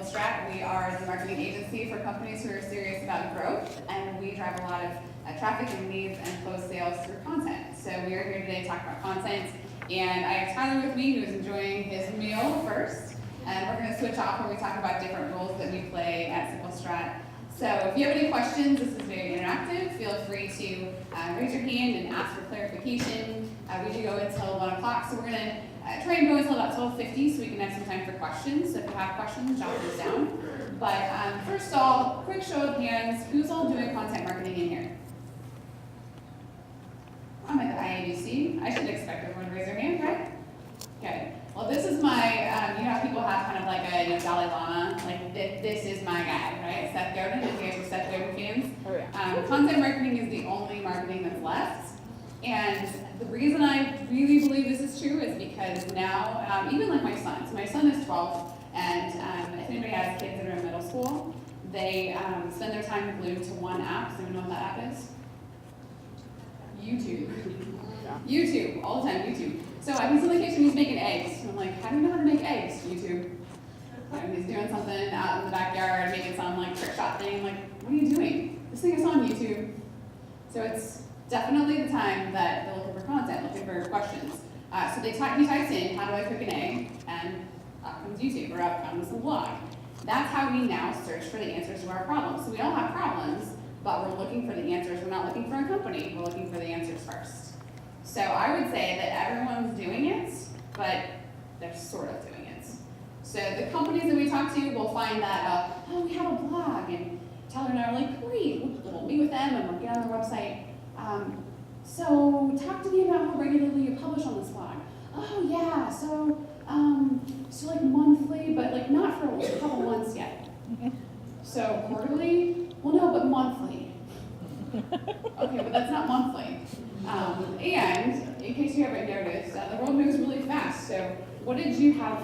Strat. We are the marketing agency for companies who are serious about growth, and we drive a lot of traffic and leads and close sales through content. So we are here today to talk about content, and I have Tyler with me who is enjoying his meal first, and we're going to switch off where we talk about different roles that we play at Simple Strat. So if you have any questions, this is very interactive. Feel free to raise your hand and ask for clarification. We do go until 1 o'clock, so we're going to try and go until about 12:50 so we can have some time for questions. So if you have questions, jot those down. But first of all, quick show of hands, who's all doing content marketing in here? I'm at the IABC. I should expect everyone to raise their hand, right? Okay. Well, this is my, you know how people have kind of like a Dalai Lama? Like, this is my guy, right? Seth Godin, if you guys are Seth Godin fans. Oh, yeah. Content marketing is the only marketing that's left. And the reason I really believe this is true is because now, even like my son, so my son is 12, and if anybody has kids that are in middle school, they spend their time glued to one app. Does anyone know what that app is? YouTube. Yeah. YouTube, all the time, YouTube. So he's on vacation, he's making eggs. And I'm like, how do you know how to make eggs? YouTube. And he's doing something out in the backyard, making some like trick shot thing. I'm like, what are you doing? This thing is on YouTube. So it's definitely the time that they're looking for content, looking for questions. So he types in, how do I cook an egg? And up comes YouTube, or up comes the blog. That's how we now search for the answers to our problems. So we all have problems, but we're looking for the answers. We're not looking for a company, we're looking for the answers first. So I would say that everyone's doing it, but they're sort of doing it. So the companies that we talk to will find that, oh, we have a blog, and Tyler and I are like, great, we'll meet with them and we'll get on their website. So talk to me about how regularly you publish on this blog. Oh yeah, so like monthly, but like not for a couple months yet. So quarterly? Well, no, but monthly. Okay, but that's not monthly. And in case you haven't noticed, the world moves really fast. So what did you have?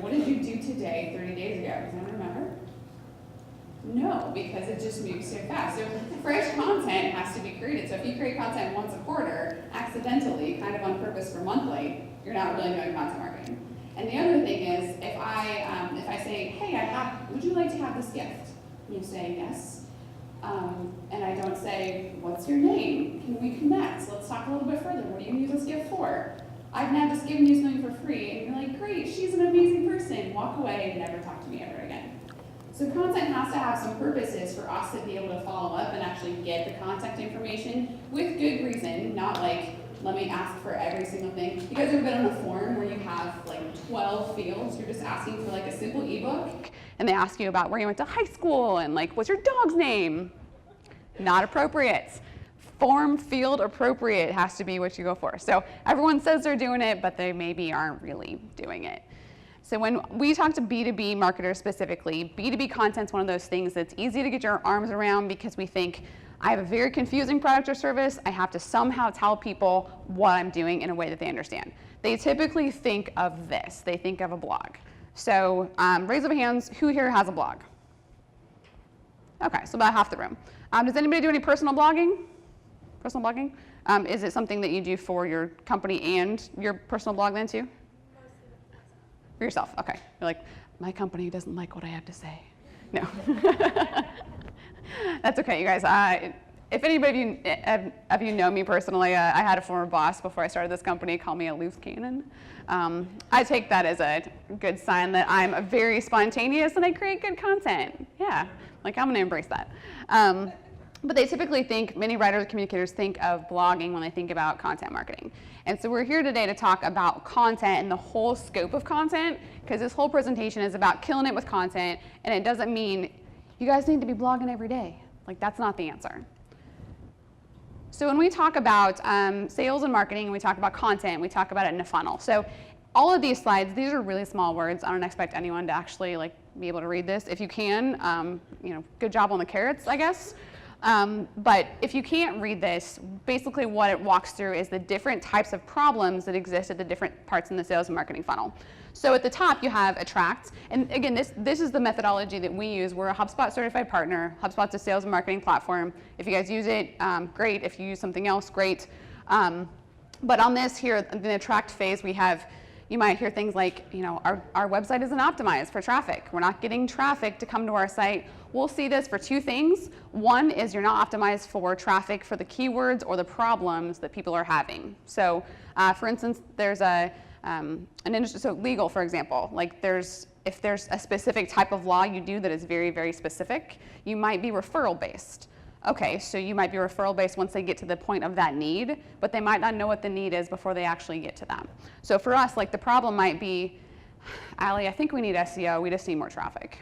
What did you do today 30 days ago? Does anyone remember? No, because it just moves so fast. So fresh content has to be created. So if you create content once a quarter, accidentally, kind of on purpose for monthly, you're not really doing content marketing. And the other thing is, if I say, hey, would you like to have this gift? And you say yes. And I don't say, what's your name? Can we connect? Let's talk a little bit further. What do you use this gift for? I've now just given you something for free, and you're like, great, she's an amazing person. Walk away and never talk to me ever again. So content has to have some purposes for us to be able to follow up and actually get the contact information with good reason, not like, let me ask for every single thing. You guys ever been on a form where you have like 12 fields, you're just asking for like a simple ebook, and they ask you about where you went to high school and like, what's your dog's name? Not appropriate. Form field appropriate has to be what you go for. So everyone says they're doing it, but they maybe aren't really doing it. So when we talk to B2B marketers specifically, B2B content's one of those things that's easy to get your arms around because we think, I have a very confusing product or service, I have to somehow tell people what I'm doing in a way that they understand. They typically think of this, they think of a blog. So raise of hands, who here has a blog? Okay, so about half the room. Does anybody do any personal blogging? Personal blogging? Is it something that you do for your company and your personal blog then too? For yourself, okay. You're like, my company doesn't like what I have to say. No. That's okay, you guys. If anybody of you know me personally, I had a former boss before I started this company call me a loose cannon. I take that as a good sign that I'm very spontaneous and I create good content. Yeah, like I'm gonna embrace that. But they typically think, many writers, communicators think of blogging when they think about content marketing. And so we're here today to talk about content and the whole scope of content, because this whole presentation is about killing it with content, and it doesn't mean you guys need to be blogging every day. Like, that's not the answer. So when we talk about sales and marketing, and we talk about content, we talk about it in a funnel. So all of these slides, these are really small words. I don't expect anyone to actually be able to read this. If you can, good job on the carrots, I guess. But if you can't read this, basically what it walks through is the different types of problems that exist at the different parts in the sales and marketing funnel. So at the top you have attract, and again this is the methodology that we use. We're a HubSpot certified partner. HubSpot's a sales and marketing platform. If you guys use it, great. If you use something else, great. But on this here, the attract phase, we have you might hear things like, our website isn't optimized for traffic. We're not getting traffic to come to our site. We'll see this for two things. One is you're not optimized for traffic for the keywords or the problems that people are having. So for instance, there's an industry, so legal, for example, like if there's a specific type of law you do that is very, very specific, you might be referral based. Okay, so you might be referral based once they get to the point of that need, but they might not know what the need is before they actually get to that. So for us, like the problem might be, Allie, I think we need SEO, we just need more traffic.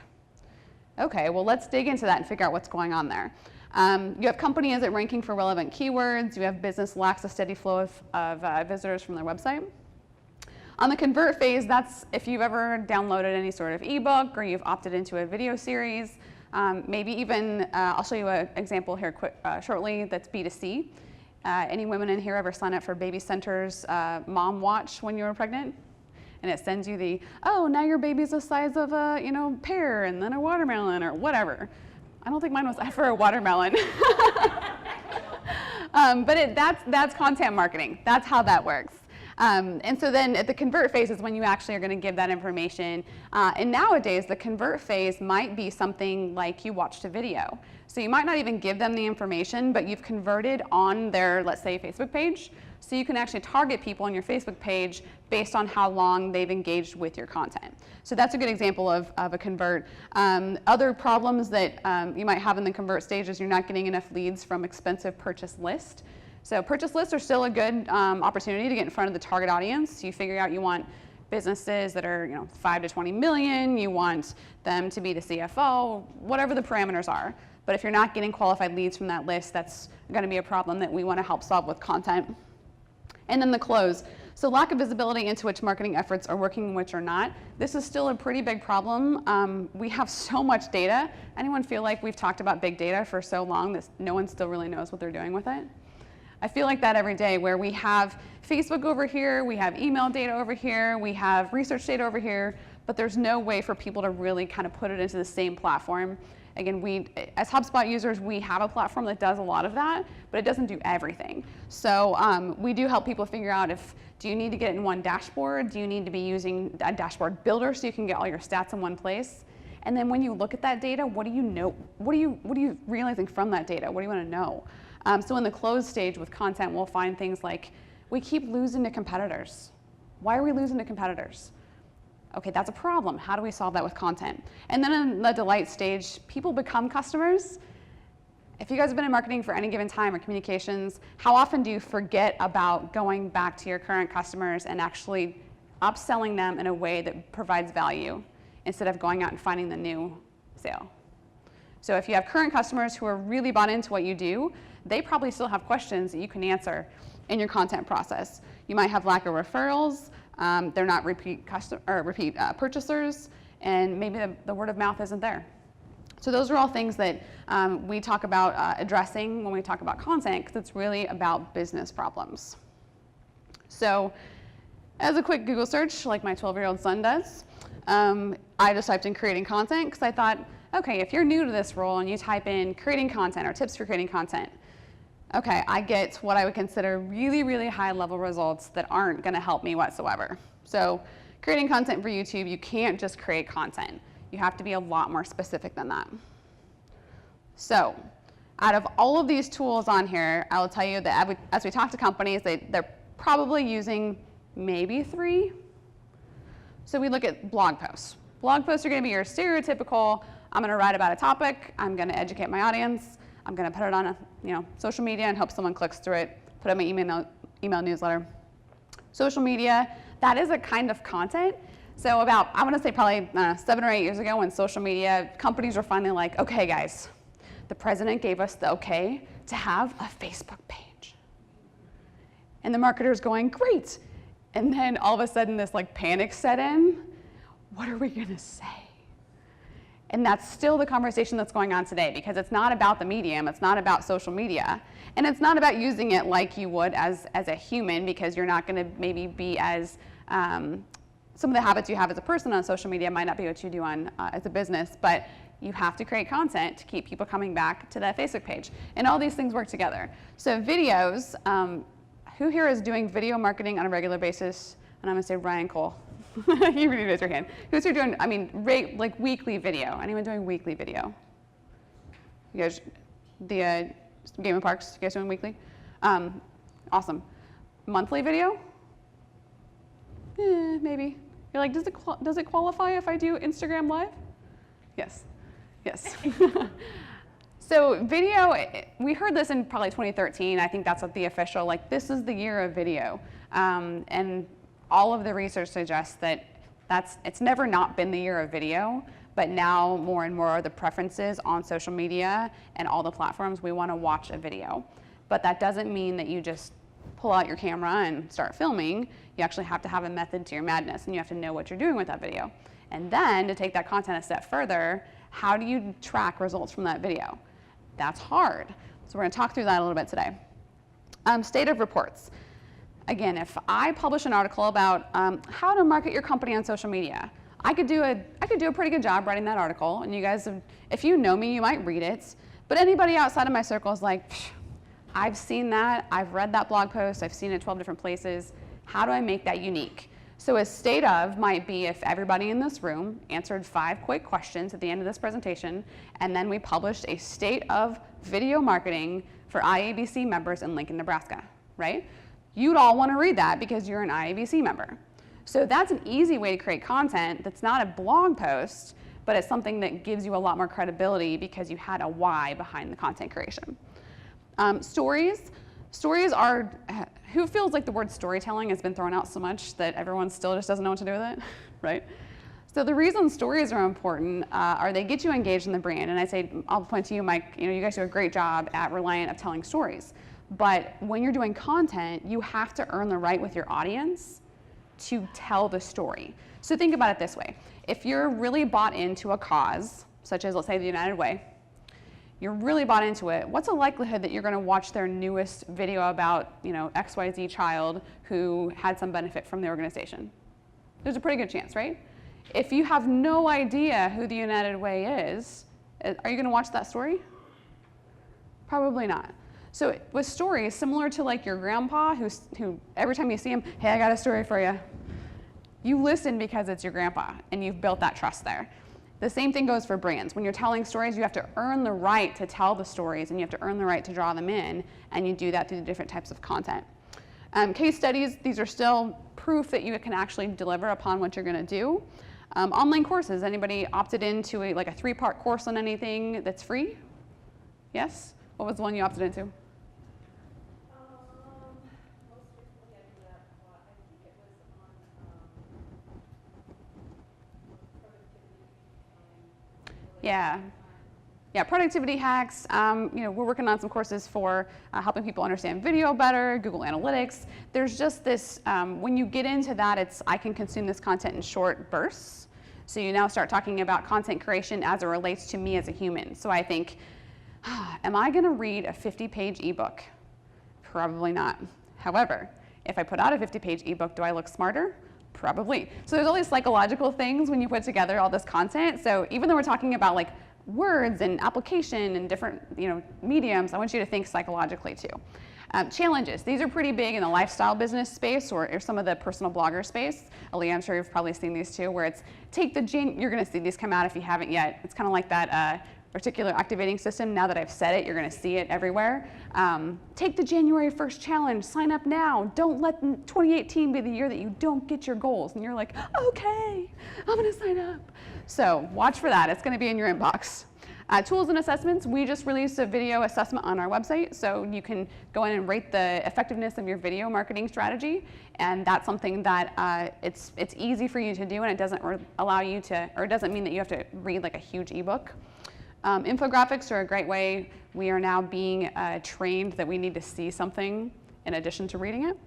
Okay, well let's dig into that and figure out what's going on there. You have companies that are ranking for relevant keywords, you have business lacks a steady flow of visitors from their website. On the convert phase, that's if you've ever downloaded any sort of ebook or you've opted into a video series. Maybe even, I'll show you an example here shortly that's B2C. Any women in here ever sign up for Baby Center's Mom Watch when you were pregnant? And it sends you oh, now your baby's the size of a pear and then a watermelon or whatever. I don't think mine was for a watermelon. But that's content marketing. That's how that works. And so then at the convert phase is when you actually are going to give that information. And nowadays, the convert phase might be something like you watched a video. So you might not even give them the information, but you've converted on their, let's say, Facebook page. So you can actually target people on your Facebook page based on how long they've engaged with your content. So that's a good example of a convert. Other problems that you might have in the convert stage is you're not getting enough leads from expensive purchase lists. So purchase lists are still a good opportunity to get in front of the target audience. You figure out you want businesses that are 5 to 20 million, you want them to be the CFO, whatever the parameters are. But if you're not getting qualified leads from that list, that's going to be a problem that we want to help solve with content. And then the close. So lack of visibility into which marketing efforts are working and which are not. This is still a pretty big problem. We have so much data. Anyone feel like we've talked about big data for so long that no one still really knows what they're doing with it? I feel like that every day, where we have Facebook over here, we have email data over here, we have research data over here, but there's no way for people to really kind of put it into the same platform. Again, as HubSpot users, we have a platform that does a lot of that, but it doesn't do everything. So we do help people figure out do you need to get it in one dashboard? Do you need to be using a dashboard builder so you can get all your stats in one place? And then when you look at that data, what do you know? What are you realizing from that data? What do you want to know? So in the close stage with content, we'll find things like, we keep losing to competitors. Why are we losing to competitors? Okay, that's a problem. How do we solve that with content? And then in the delight stage, people become customers. If you guys have been in marketing for any given time or communications, how often do you forget about going back to your current customers and actually upselling them in a way that provides value instead of going out and finding the new sale? So if you have current customers who are really bought into what you do, they probably still have questions that you can answer in your content process. You might have lack of referrals, they're not repeat purchasers, and maybe the word of mouth isn't there. So those are all things that we talk about addressing when we talk about content, because it's really about business problems. So as a quick Google search, like my 12-year-old son does, I just typed in creating content because I thought, okay, if you're new to this role and you type in creating content or tips for creating content, okay, I get what I would consider really, really high level results that aren't going to help me whatsoever. So creating content for YouTube, you can't just create content. You have to be a lot more specific than that. So out of all of these tools on here, I will tell you that as we talk to companies, they're probably using maybe 3. So we look at blog posts. Blog posts are going to be your stereotypical, I'm going to write about a topic, I'm going to educate my audience, I'm going to put it on social media and hope someone clicks through it, put it in my email newsletter. Social media, that is a kind of content. So I want to say probably 7 or 8 years ago, when social media companies were finally like, okay guys, the president gave us the okay to have a Facebook page. And the marketer's going, great. And then all of a sudden this panic set in. What are we going to say? And that's still the conversation that's going on today, because it's not about the medium, it's not about social media, and it's not about using it like you would as a human, because you're not going to maybe be as, some of the habits you have as a person on social media might not be what you do on as a business, but you have to create content to keep people coming back to that Facebook page. And all these things work together. So videos, who here is doing video marketing on a regular basis And I'm gonna say Ryan Cole. You can raise your hand. Who's here doing, like weekly video? Anyone doing weekly video? You guys, the Game and Parks, you guys doing weekly? Awesome. Monthly video? Maybe. You're like, does it qualify if I do Instagram Live? Yes. Yes. So video, we heard this in probably 2013. I think that's what the official, like, this is the year of video. And all of the research suggests that it's never not been the year of video, but now more and more the preferences on social media and all the platforms, we want to watch a video. But that doesn't mean that you just pull out your camera and start filming. You actually have to have a method to your madness, and you have to know what you're doing with that video. And then to take that content a step further, how do you track results from that video? That's hard. So we're going to talk through that a little bit today. State of reports. Again, if I publish an article about how to market your company on social media, I could do a pretty good job writing that article, and you guys, if you know me, you might read it. But anybody outside of my circle is like, I've seen that, I've read that blog post, I've seen it 12 different places. How do I make that unique? So a state of might be if everybody in this room answered 5 quick questions at the end of this presentation, and then we published a state of video marketing for IABC members in Lincoln, Nebraska, right? You'd all want to read that because you're an IABC member. So that's an easy way to create content that's not a blog post, but it's something that gives you a lot more credibility because you had a why behind the content creation. Stories are, who feels like the word storytelling has been thrown out so much that everyone still just doesn't know what to do with it, right? So the reason stories are important are they get you engaged in the brand. And I say, I'll point to you, Mike, you guys do a great job at Reliant of telling stories. But when you're doing content, you have to earn the right with your audience to tell the story. So think about it this way. If you're really bought into a cause, such as, let's say, the United Way, you're really bought into it, what's the likelihood that you're going to watch their newest video about, XYZ child who had some benefit from the organization? There's a pretty good chance, right? If you have no idea who the United Way is, are you going to watch that story? Probably not. So with stories, similar to like your grandpa who every time you see him, hey, I got a story for you. You listen because it's your grandpa and you've built that trust there. The same thing goes for brands. When you're telling stories, you have to earn the right to tell the stories and you have to earn the right to draw them in, and you do that through the different types of content. Case studies, these are still proof that you can actually deliver upon what you're going to do. Online courses, anybody opted into a 3-part course on anything that's free? Yes? What was the one you opted into? Yeah, productivity hacks. We're working on some courses for helping people understand video better, Google Analytics. There's just this, when you get into that, I can consume this content in short bursts. So you now start talking about content creation as it relates to me as a human. So I think, am I going to read a 50-page ebook? Probably not. However, if I put out a 50-page ebook, do I look smarter? Probably. So there's all these psychological things when you put together all this content. So even though we're talking about like words and application and different mediums, I want you to think psychologically too. Challenges. These are pretty big in the lifestyle business space or some of the personal blogger space. Aaliyah, I'm sure you've probably seen these too, where it's you're going to see these come out if you haven't yet. It's kind of like that reticular activating system. Now that I've said it, you're going to see it everywhere. Take the January 1st challenge. Sign up now. Don't let 2018 be the year that you don't get your goals. And you're like, okay, I'm going to sign up. So watch for that. It's going to be in your inbox. Tools and assessments. We just released a video assessment on our website, so you can go in and rate the effectiveness of your video marketing strategy. And that's something that it's easy for you to do, and it doesn't allow you to, or it doesn't mean that you have to read like a huge ebook. Infographics are a great way. We are now being trained that we need to see something in addition to reading it.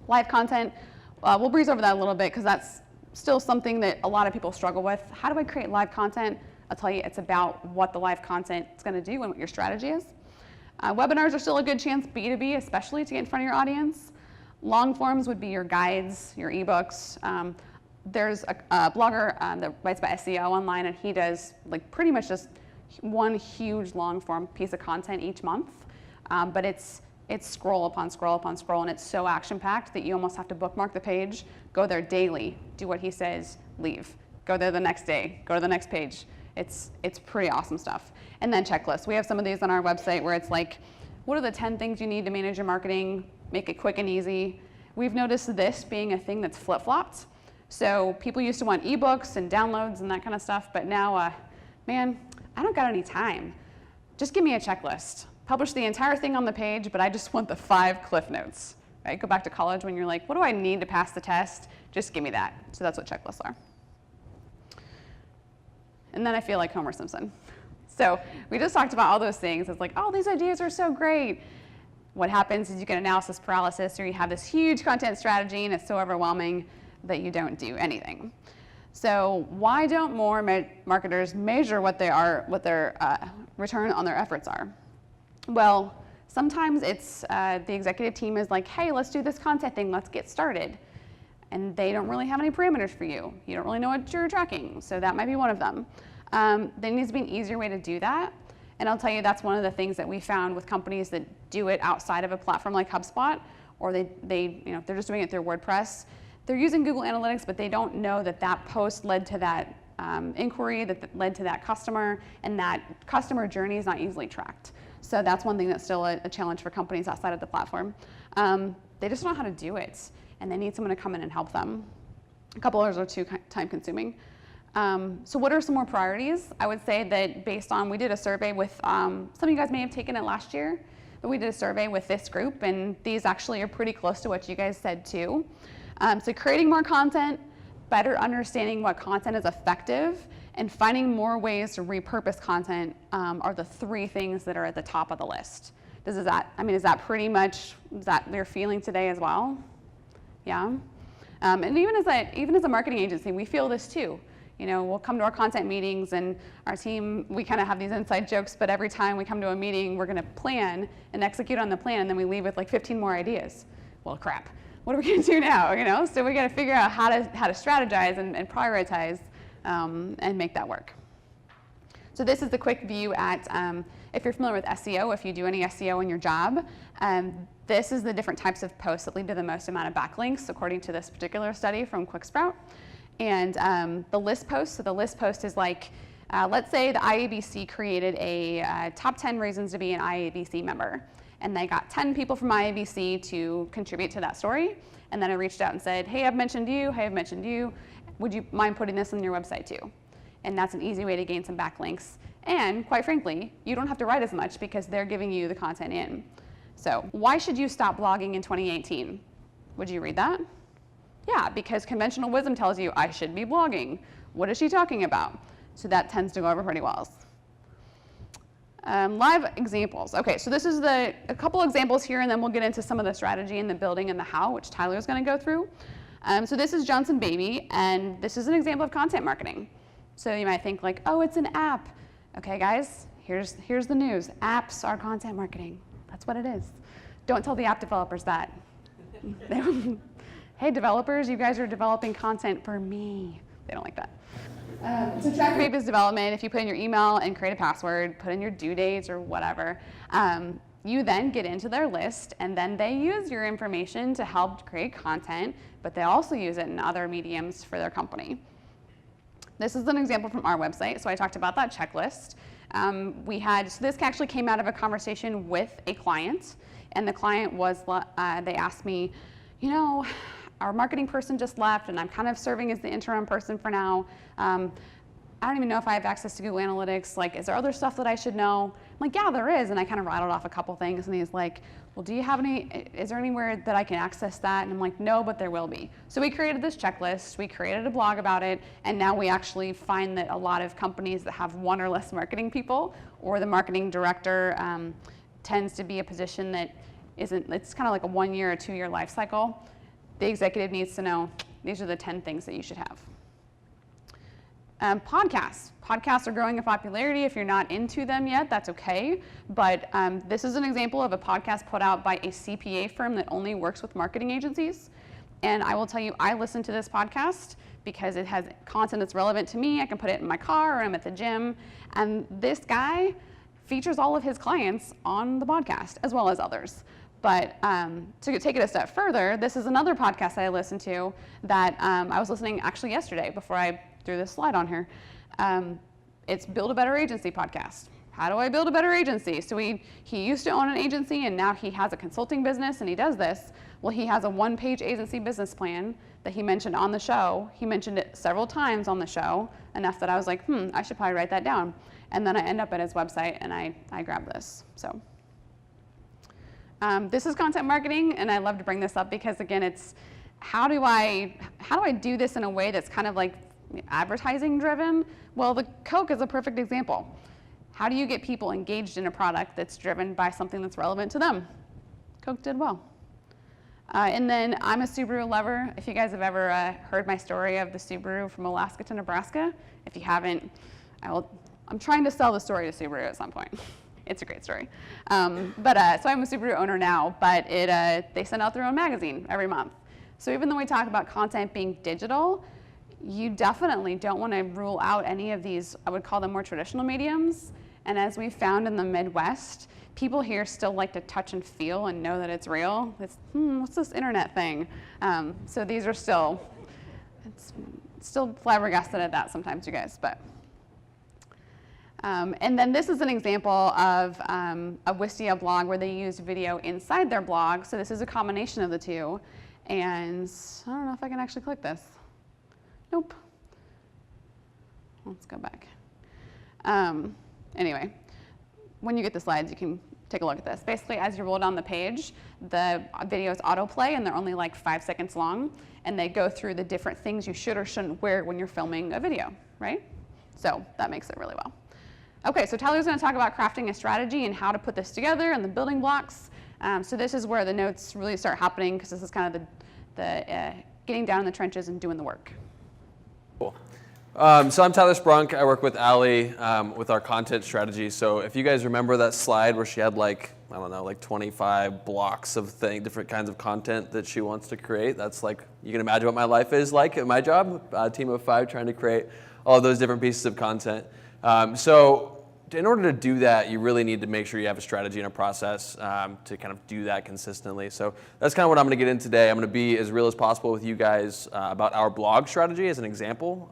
Live content, we'll breeze over that a little bit because that's still something that a lot of people struggle with. How do I create live content? I'll tell you, it's about what the live content is going to do and what your strategy is. Webinars are still a good chance, B2B especially, to get in front of your audience. Long forms would be your guides, your ebooks. There's a blogger that writes about SEO online, and he does like pretty much just one huge long form piece of content each month. But it's it's scroll upon scroll upon scroll, and it's so action-packed that you almost have to bookmark the page, go there daily, do what he says, leave. Go there the next day, go to the next page. It's pretty awesome stuff. And then checklists. We have some of these on our website where it's like, what are the 10 things you need to manage your marketing? Make it quick and easy. We've noticed this being a thing that's flip-flopped. So people used to want ebooks and downloads and that kind of stuff, but now, man, I don't got any time. Just give me a checklist. Publish the entire thing on the page, but I just want the 5 cliff notes. Right? Go back to college when you're like, what do I need to pass the test? Just give me that. So that's what checklists are. And then I feel like Homer Simpson. So we just talked about all those things. It's like, oh, these ideas are so great. What happens is you get analysis paralysis, or you have this huge content strategy and it's so overwhelming that you don't do anything. So why don't more marketers measure what their return on their efforts are? Well, sometimes it's the executive team is like, hey, let's do this content thing, let's get started. And they don't really have any parameters for you. You don't really know what you're tracking, so that might be one of them. There needs to be an easier way to do that. And I'll tell you, that's one of the things that we found with companies that do it outside of a platform like HubSpot, or they're just doing it through WordPress. They're using Google Analytics, but they don't know that that post led to that inquiry, that led to that customer, and that customer journey is not easily tracked. So that's one thing that's still a challenge for companies outside of the platform. They just don't know how to do it, and they need someone to come in and help them. A couple others are too time consuming. So what are some more priorities? I would say that based on, we did a survey with, some of you guys may have taken it last year, but we did a survey with this group, and these actually are pretty close to what you guys said too. So creating more content, better understanding what content is effective, and finding more ways to repurpose content are the 3 things that are at the top of the list. Is that pretty much, is that your feeling today as well? Yeah? And even as a marketing agency, we feel this too. You know, we'll come to our content meetings, and our team, we kind of have these inside jokes, but every time we come to a meeting, we're gonna plan and execute on the plan, and then we leave with like 15 more ideas. Well, crap. What are we gonna do now, you know? So we gotta figure out how to strategize and prioritize and make that work. So this is the quick view at, if you're familiar with SEO, if you do any SEO in your job, this is the different types of posts that lead to the most amount of backlinks, according to this particular study from QuickSprout. And the list post, so the list post is like, let's say the IABC created a top 10 reasons to be an IABC member. And they got 10 people from IABC to contribute to that story. And then I reached out and said, hey, I've mentioned you, hey, I've mentioned you. Would you mind putting this on your website too? And that's an easy way to gain some backlinks. And quite frankly, you don't have to write as much because they're giving you the content in. So why should you stop blogging in 2018? Would you read that? Yeah, because conventional wisdom tells you I should be blogging. What is she talking about? So that tends to go over pretty well. Live examples. Okay, so this is a couple examples here, and then we'll get into some of the strategy and the building and the how, which Tyler is going to go through. So this is Johnson Baby, and this is an example of content marketing. So you might think like, oh, it's an app. Okay, guys, here's the news. Apps are content marketing. That's what it is. Don't tell the app developers that. Hey, developers, you guys are developing content for me. They don't like that. So track your business development. If you put in your email and create a password, put in your due dates or whatever, you then get into their list, and then they use your information to help create content, but they also use it in other mediums for their company. This is an example from our website. So I talked about that checklist. So this actually came out of a conversation with a client, and the client was, they asked me, you know, our marketing person just left, and I'm kind of serving as the interim person for now. I don't even know if I have access to Google Analytics. Like, is there other stuff that I should know? I'm like, yeah, there is. And I kind of rattled off a couple things, and he's like, well, is there anywhere that I can access that? And I'm like, no, but there will be. So we created this checklist, we created a blog about it, and now we actually find that a lot of companies that have 1 or less marketing people, or the marketing director tends to be a position that it's kind of like a 1-year or 2-year life cycle. The executive needs to know, these are the 10 things that you should have. Podcasts. Podcasts are growing in popularity. If you're not into them yet, that's okay. But this is an example of a podcast put out by a CPA firm that only works with marketing agencies. And I will tell you, I listen to this podcast because it has content that's relevant to me. I can put it in my car, or I'm at the gym. And this guy features all of his clients on the podcast, as well as others. But to take it a step further, this is another podcast that I listened to that I was listening actually yesterday before I threw this slide on here. It's Build a Better Agency podcast. How do I build a better agency? So he used to own an agency and now he has a consulting business and he does this. Well, he has a one-page agency business plan that he mentioned on the show. He mentioned it several times on the show, enough that I was like, I should probably write that down. And then I end up at his website and I grab this. So this is content marketing, and I love to bring this up because, again, it's how do I do this in a way that's kind of like advertising driven? Well, the Coke is a perfect example. How do you get people engaged in a product that's driven by something that's relevant to them? Coke did well. And then I'm a Subaru lover. If you guys have ever heard my story of the Subaru from Alaska to Nebraska, if you haven't, I'm trying to sell the story to Subaru at some point. It's a great story. So I'm a Subaru owner now, but they send out their own magazine every month. So even though we talk about content being digital, you definitely don't want to rule out any of these, I would call them more traditional mediums. And as we found in the Midwest, people here still like to touch and feel and know that it's real. It's, what's this internet thing? So these are still flabbergasted at that sometimes, you guys, but. And then this is an example of a Wistia blog where they use video inside their blog. So this is a combination of the two. And I don't know if I can actually click this. Nope. Let's go back. Anyway, when you get the slides, you can take a look at this. Basically, as you roll down the page, the videos autoplay, and they're only like 5 seconds long. And they go through the different things you should or shouldn't wear when you're filming a video, right? So that makes it really well. Okay, so Tyler's going to talk about crafting a strategy and how to put this together and the building blocks. So this is where the notes really start happening because this is kind of the getting down in the trenches and doing the work. Cool. So I'm Tyler Sprunk. I work with Allie with our content strategy. So if you guys remember that slide where she had like 25 blocks of different kinds of content that she wants to create, that's like, you can imagine what my life is like at my job, a team of 5 trying to create all those different pieces of content. So in order to do that, you really need to make sure you have a strategy and a process to kind of do that consistently. So that's kind of what I'm going to get in today. I'm going to be as real as possible with you guys about our blog strategy as an example.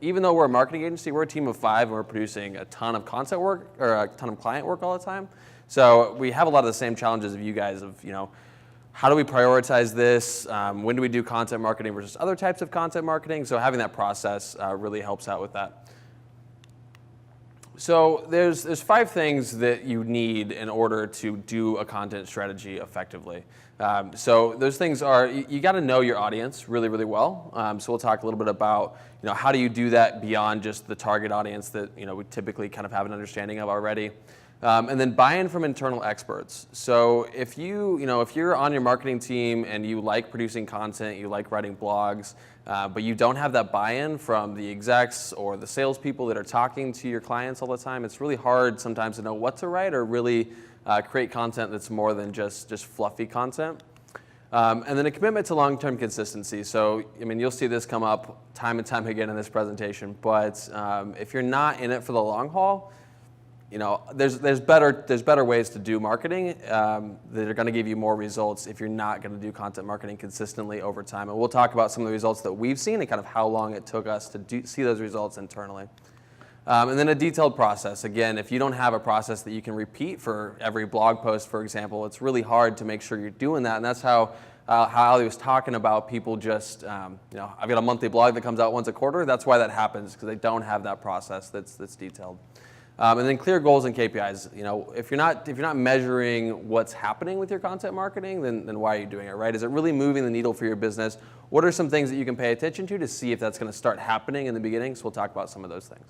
Even though we're a marketing agency, we're a team of 5 and we're producing a ton of content work or a ton of client work all the time. So we have a lot of the same challenges of you guys of, how do we prioritize this? When do we do content marketing versus other types of content marketing? So having that process really helps out with that. So there's 5 things that you need in order to do a content strategy effectively. So those things are, you got to know your audience really, really well. So we'll talk a little bit about, how do you do that beyond just the target audience that, we typically kind of have an understanding of already. And then buy-in from internal experts. So if you're on your marketing team and you like producing content, you like writing blogs, but you don't have that buy-in from the execs or the salespeople that are talking to your clients all the time, it's really hard sometimes to know what to write or really create content that's more than just fluffy content. And then a commitment to long-term consistency. So, you'll see this come up time and time again in this presentation, but if you're not in it for the long haul, there's better ways to do marketing that are going to give you more results if you're not going to do content marketing consistently over time. And we'll talk about some of the results that we've seen and kind of how long it took us to see those results internally. And then a detailed process. Again, if you don't have a process that you can repeat for every blog post, for example, it's really hard to make sure you're doing that. And that's how Ali was talking about people just, I've got a monthly blog that comes out once a quarter. That's why that happens, because they don't have that process that's detailed. And then clear goals and KPIs. If you're not measuring what's happening with your content marketing, then why are you doing it, right? Is it really moving the needle for your business? What are some things that you can pay attention to see if that's going to start happening in the beginning? So we'll talk about some of those things.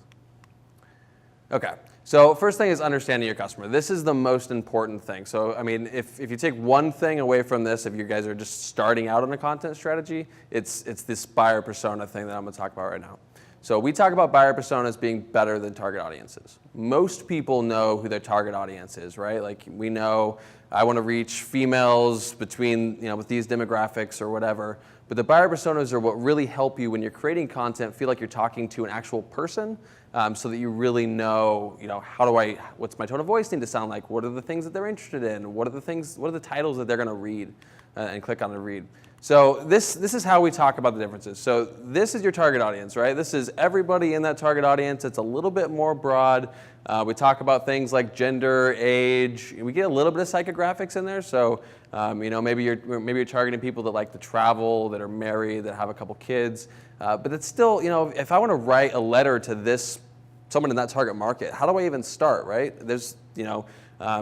Okay, so first thing is understanding your customer. This is the most important thing. So if you take one thing away from this, if you guys are just starting out on a content strategy, it's this buyer persona thing that I'm going to talk about right now. So we talk about buyer personas being better than target audiences. Most people know who their target audience is, right? Like we know I want to reach females between, with these demographics or whatever. But the buyer personas are what really help you when you're creating content feel like you're talking to an actual person, so that you really know, what's my tone of voice need to sound like? What are the things that they're interested in? What are the titles that they're going to read and click on and read? So this is how we talk about the differences. So this is your target audience, right? This is everybody in that target audience. It's a little bit more broad. We talk about things like gender, age. We get a little bit of psychographics in there. So maybe you're targeting people that like to travel, that are married, that have a couple kids. But it's still, if I want to write a letter to someone in that target market, how do I even start, right? There's,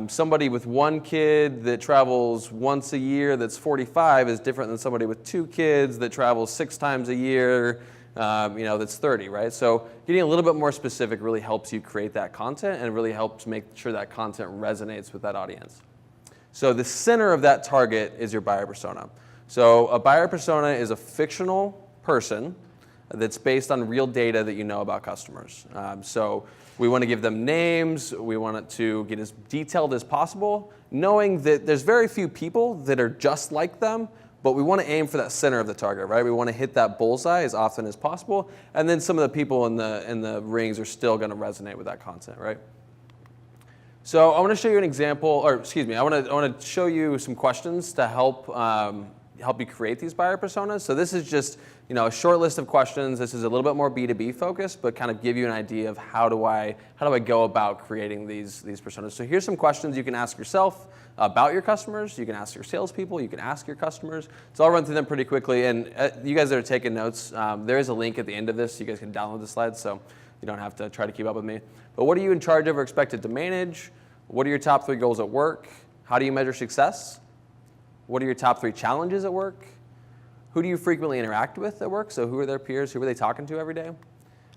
somebody with one kid that travels once a year that's 45 is different than somebody with 2 kids that travels 6 times a year, that's 30, right? So getting a little bit more specific really helps you create that content and really helps make sure that content resonates with that audience. So the center of that target is your buyer persona. So a buyer persona is a fictional person that's based on real data that you know about customers. So we want to give them names. We want it to get as detailed as possible, knowing that there's very few people that are just like them, but we want to aim for that center of the target, right? We want to hit that bullseye as often as possible, and then some of the people in the rings are still going to resonate with that content, right? So I want to show you an example, I want to show you some questions to help you create these buyer personas. So this is just a short list of questions. This is a little bit more B2B focused, but kind of give you an idea of how do I go about creating these personas. So here's some questions you can ask yourself about your customers. You can ask your salespeople. You can ask your customers. So I'll run through them pretty quickly. And you guys that are taking notes, there is a link at the end of this. You guys can download the slides, so you don't have to try to keep up with me. But what are you in charge of or expected to manage? What are your top 3 goals at work? How do you measure success? What are your top 3 challenges at work? Who do you frequently interact with at work? So who are their peers? Who are they talking to every day?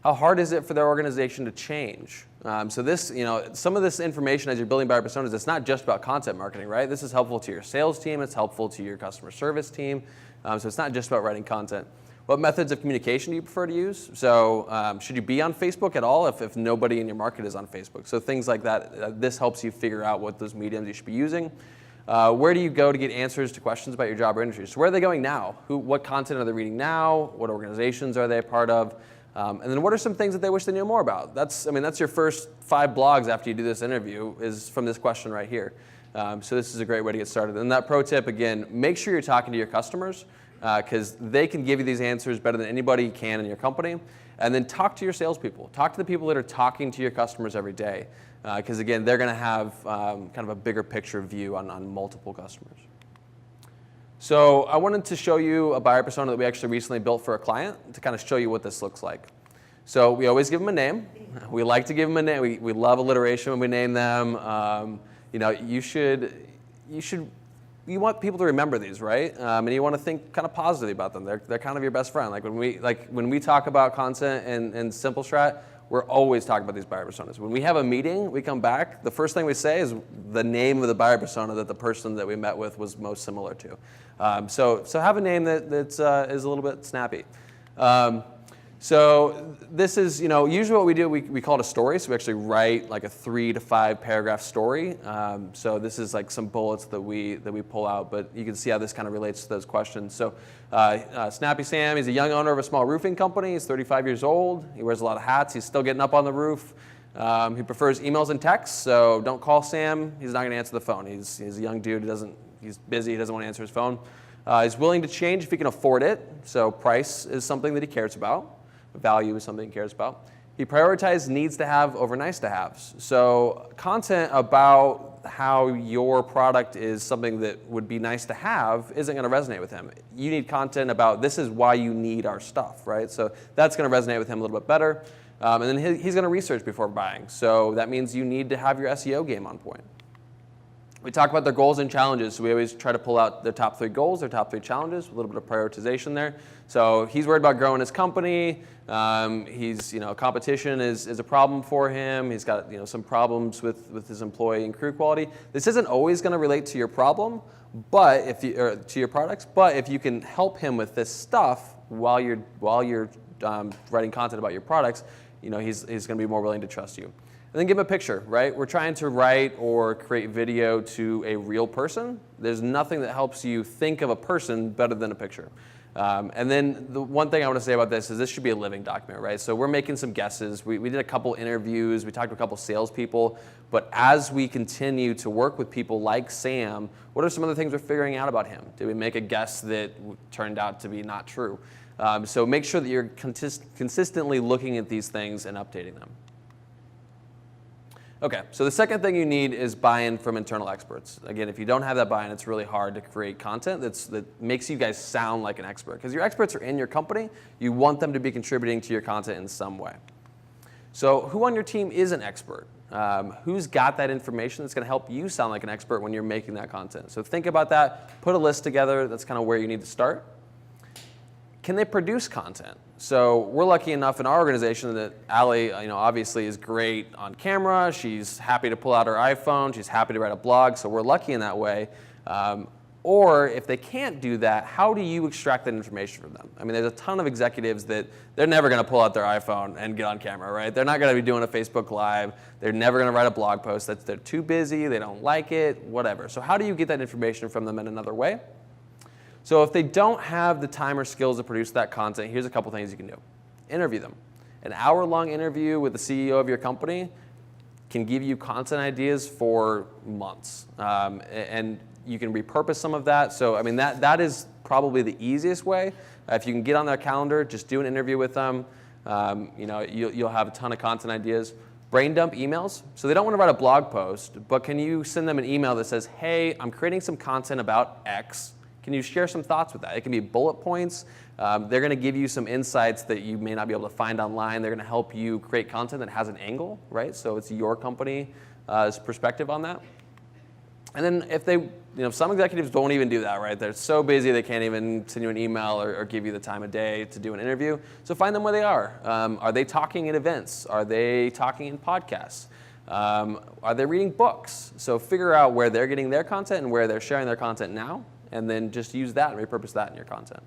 How hard is it for their organization to change? So this, some of this information as you're building buyer personas, it's not just about content marketing, right? This is helpful to your sales team. It's helpful to your customer service team. So it's not just about writing content. What methods of communication do you prefer to use? So should you be on Facebook at all if nobody in your market is on Facebook? So things like that. This helps you figure out what those mediums you should be using. Where do you go to get answers to questions about your job or industry? So where are they going now? What content are they reading now? What organizations are they a part of? And then what are some things that they wish they knew more about? That's your first 5 blogs after you do this interview is from this question right here. So this is a great way to get started. And that pro tip, again, make sure you're talking to your customers because they can give you these answers better than anybody can in your company. And then talk to your salespeople. Talk to the people that are talking to your customers every day. Because again, they're going to have kind of a bigger picture view on multiple customers. So I wanted to show you a buyer persona that we actually recently built for a client to kind of show you what this looks like. So we always give them a name. We like to give them a name. We love alliteration when we name them. You want people to remember these, right? And you want to think kind of positively about them. They're kind of your best friend. When we talk about content and Simple Strat, we're always talking about these buyer personas. When we have a meeting, we come back, the first thing we say is the name of the buyer persona that the person that we met with was most similar to. So have a name that's is a little bit snappy. So this is, usually what we do, we call it a story. So we actually write like a 3 to 5 paragraph story. So this is like some bullets that we pull out, but you can see how this kind of relates to those questions. So Snappy Sam, he's a young owner of a small roofing company. He's 35 years old. He wears a lot of hats. He's still getting up on the roof. He prefers emails and texts, so don't call Sam. He's not going to answer the phone. He's a young dude. He's busy. He doesn't want to answer his phone. He's willing to change if he can afford it. So price is something that he cares about. Value is something he cares about. He prioritizes needs to have over nice to haves. So content about how your product is something that would be nice to have isn't going to resonate with him. You need content about this is why you need our stuff, right? So that's going to resonate with him a little bit better. And then he's going to research before buying. So that means you need to have your SEO game on point. We talk about their goals and challenges. So we always try to pull out their top 3 goals, their top 3 challenges, a little bit of prioritization there. So he's worried about growing his company. Competition is a problem for him. He's got some problems with his employee and crew quality. This isn't always going to relate to your problem, to your products. But if you can help him with this stuff while you're writing content about your products, he's going to be more willing to trust you. And then give him a picture, right? We're trying to write or create video to a real person. There's nothing that helps you think of a person better than a picture. And then the one thing I want to say about this is this should be a living document, right? So we're making some guesses. We did a couple interviews. We talked to a couple salespeople. But as we continue to work with people like Sam, what are some other things we're figuring out about him? Did we make a guess that turned out to be not true? So make sure that you're consistently looking at these things and updating them. Okay, so the second thing you need is buy-in from internal experts. Again, if you don't have that buy-in, it's really hard to create content that makes you guys sound like an expert. Because your experts are in your company, you want them to be contributing to your content in some way. So who on your team is an expert? Who's got that information that's going to help you sound like an expert when you're making that content? So think about that, put a list together, that's kind of where you need to start. Can they produce content? So we're lucky enough in our organization that Allie, obviously is great on camera. She's happy to pull out her iPhone. She's happy to write a blog. So we're lucky in that way. Or if they can't do that, how do you extract that information from them? I mean, there's a ton of executives that they're never going to pull out their iPhone and get on camera, right? They're not going to be doing a Facebook Live. They're never going to write a blog post. They're too busy. They don't like it, whatever. So how do you get that information from them in another way? So if they don't have the time or skills to produce that content, here's a couple things you can do. Interview them. An hour-long interview with the CEO of your company can give you content ideas for months. And you can repurpose some of that. So I mean, that is probably the easiest way. If you can get on their calendar, just do an interview with them. You'll have a ton of content ideas. Brain dump emails. So they don't want to write a blog post, but can you send them an email that says, hey, I'm creating some content about X. Can you share some thoughts with that? It can be bullet points. They're going to give you some insights that you may not be able to find online. They're going to help you create content that has an angle, right? So it's your company's perspective on that. And then if they, some executives won't even do that, right? They're so busy they can't even send you an email or give you the time of day to do an interview. So find them where they are. Are they talking at events? Are they talking in podcasts? Are they reading books? So figure out where they're getting their content and where they're sharing their content now. And then just use that and repurpose that in your content.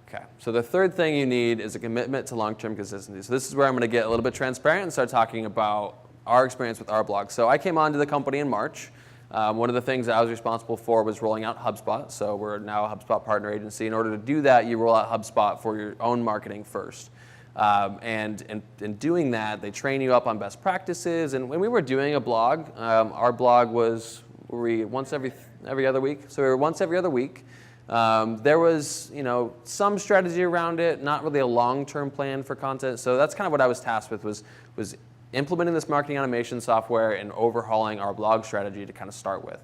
Okay, so the third thing you need is a commitment to long-term consistency. So this is where I'm going to get a little bit transparent and start talking about our experience with our blog. So I came onto the company in March. One of the things that I was responsible for was rolling out HubSpot. So we're now a HubSpot partner agency. In order to do that, you roll out HubSpot for your own marketing first. And in doing that, they train you up on best practices. And when we were doing a blog, our blog was once every other week. So we were once every other week. There was, some strategy around it, not really a long-term plan for content. So that's kind of what I was tasked with was implementing this marketing automation software and overhauling our blog strategy to kind of start with.